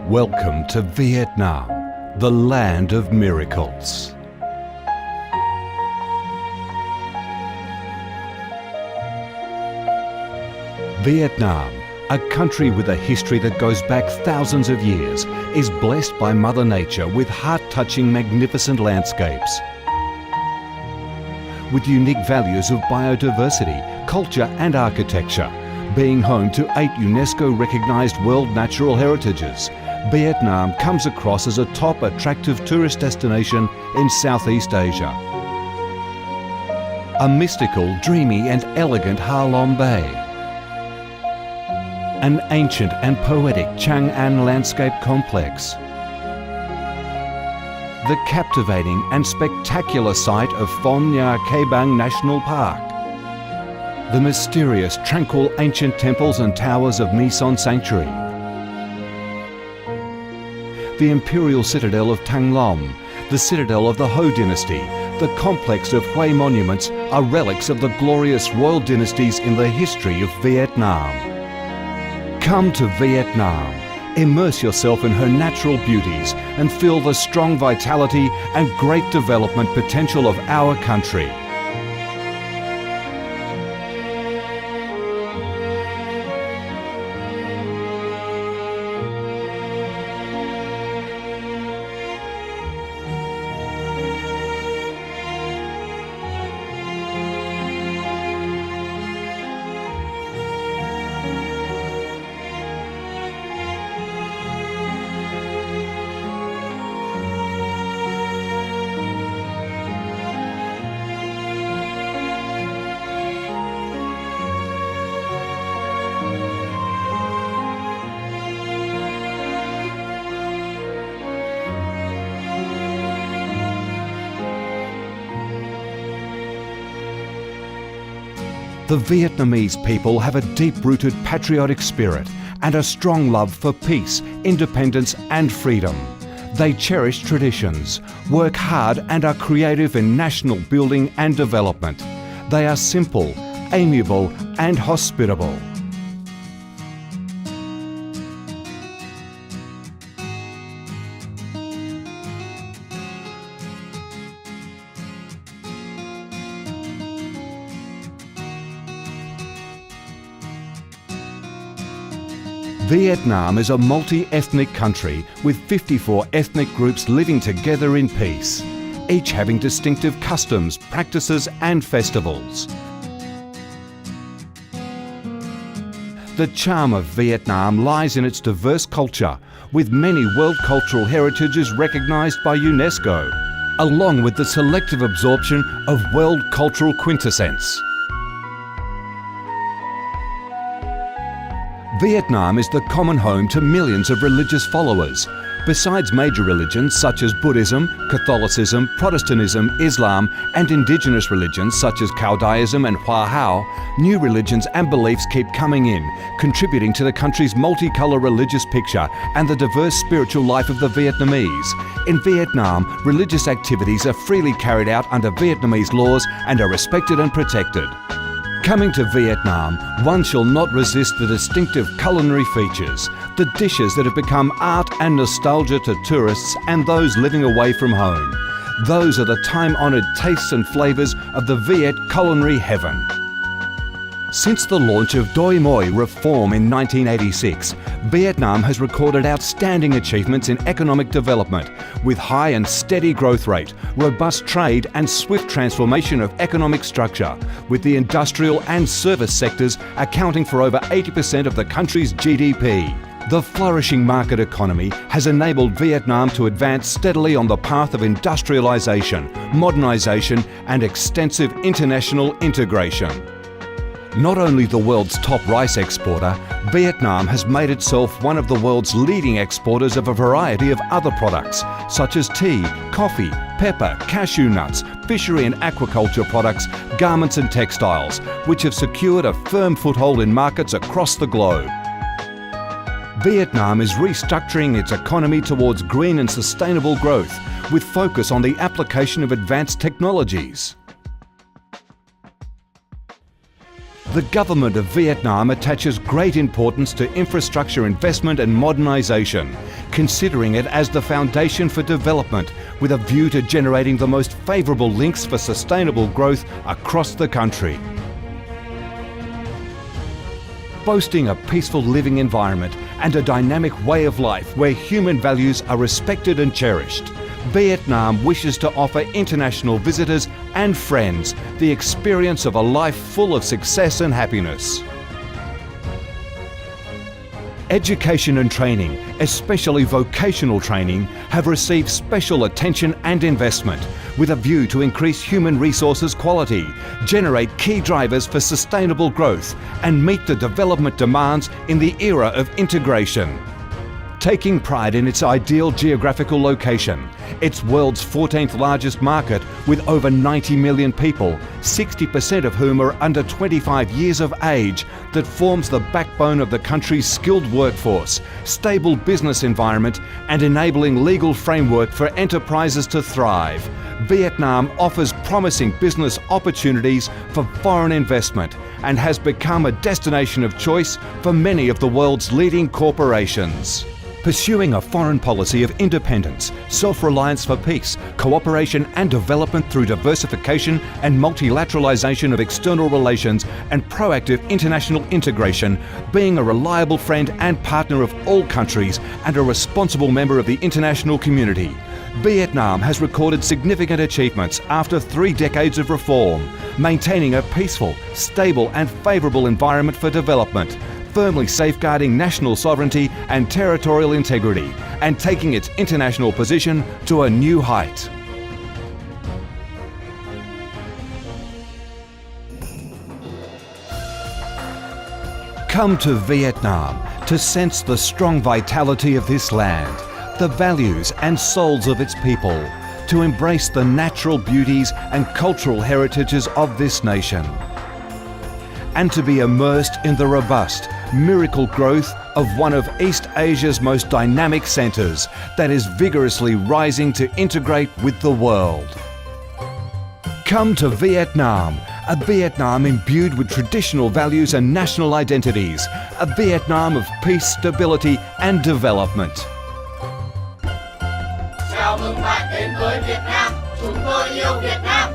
Welcome to Vietnam, the land of miracles. Vietnam, a country with a history that goes back thousands of years, is blessed by Mother Nature with heart-touching, magnificent landscapes. With unique values of biodiversity, culture and architecture, being home to 8 UNESCO-recognised World Natural Heritages, Vietnam comes across as a top attractive tourist destination in Southeast Asia. A mystical, dreamy and elegant Ha Long Bay. An ancient and poetic Chang An landscape complex. The captivating and spectacular site of Phong Nha Ke Bang National Park. The mysterious, tranquil ancient temples and towers of My Son Sanctuary. The imperial citadel of Thăng Long, the citadel of the Ho dynasty, the complex of Hue monuments are relics of the glorious royal dynasties in the history of Vietnam. Come to Vietnam, immerse yourself in her natural beauties and feel the strong vitality and great development potential of our country. The Vietnamese people have a deep-rooted patriotic spirit and a strong love for peace, independence and freedom. They cherish traditions, work hard and are creative in national building and development. They are simple, amiable and hospitable. Vietnam is a multi-ethnic country with 54 ethnic groups living together in peace, each having distinctive customs, practices and festivals. The charm of Vietnam lies in its diverse culture, with many World Cultural Heritages recognised by UNESCO, along with the selective absorption of World Cultural Quintessence. Vietnam is the common home to millions of religious followers. Besides major religions such as Buddhism, Catholicism, Protestantism, Islam and indigenous religions such as Caodaism and Hoa Hao, new religions and beliefs keep coming in, contributing to the country's multicolour religious picture and the diverse spiritual life of the Vietnamese. In Vietnam, religious activities are freely carried out under Vietnamese laws and are respected and protected. Coming to Vietnam, one shall not resist the distinctive culinary features, the dishes that have become art and nostalgia to tourists and those living away from home. Those are the time-honoured tastes and flavours of the Viet culinary heaven. Since the launch of Doi Moi reform in 1986, Vietnam has recorded outstanding achievements in economic development, with high and steady growth rate, robust trade and swift transformation of economic structure, with the industrial and service sectors accounting for over 80% of the country's GDP. The flourishing market economy has enabled Vietnam to advance steadily on the path of industrialisation, modernisation and extensive international integration. Not only the world's top rice exporter, Vietnam has made itself one of the world's leading exporters of a variety of other products, such as tea, coffee, pepper, cashew nuts, fishery and aquaculture products, garments and textiles, which have secured a firm foothold in markets across the globe. Vietnam is restructuring its economy towards green and sustainable growth, with focus on the application of advanced technologies. The government of Vietnam attaches great importance to infrastructure investment and modernisation, considering it as the foundation for development with a view to generating the most favourable links for sustainable growth across the country. Boasting a peaceful living environment and a dynamic way of life where human values are respected and cherished, Vietnam wishes to offer international visitors and friends the experience of a life full of success and happiness. Education and training, especially vocational training, have received special attention and investment with a view to increase human resources quality, generate key drivers for sustainable growth and meet the development demands in the era of integration. Taking pride in its ideal geographical location, its world's 14th largest market with over 90 million people, 60% of whom are under 25 years of age, that forms the backbone of the country's skilled workforce, stable business environment and enabling legal framework for enterprises to thrive, Vietnam offers promising business opportunities for foreign investment and has become a destination of choice for many of the world's leading corporations. Pursuing a foreign policy of independence, self-reliance for peace, cooperation and development through diversification and multilateralization of external relations and proactive international integration, being a reliable friend and partner of all countries and a responsible member of the international community, Vietnam has recorded significant achievements after 3 decades of reform, maintaining a peaceful, stable and favourable environment for development, firmly safeguarding national sovereignty and territorial integrity, and taking its international position to a new height. Come to Vietnam to sense the strong vitality of this land, the values and souls of its people, to embrace the natural beauties and cultural heritages of this nation, and to be immersed in the robust, miracle growth of one of East Asia's most dynamic centres that is vigorously rising to integrate with the world. Come to Vietnam, a Vietnam imbued with traditional values and national identities, a Vietnam of peace, stability and development. Chào mừng bạn đến với Việt Nam, chúng tôi yêu Việt Nam.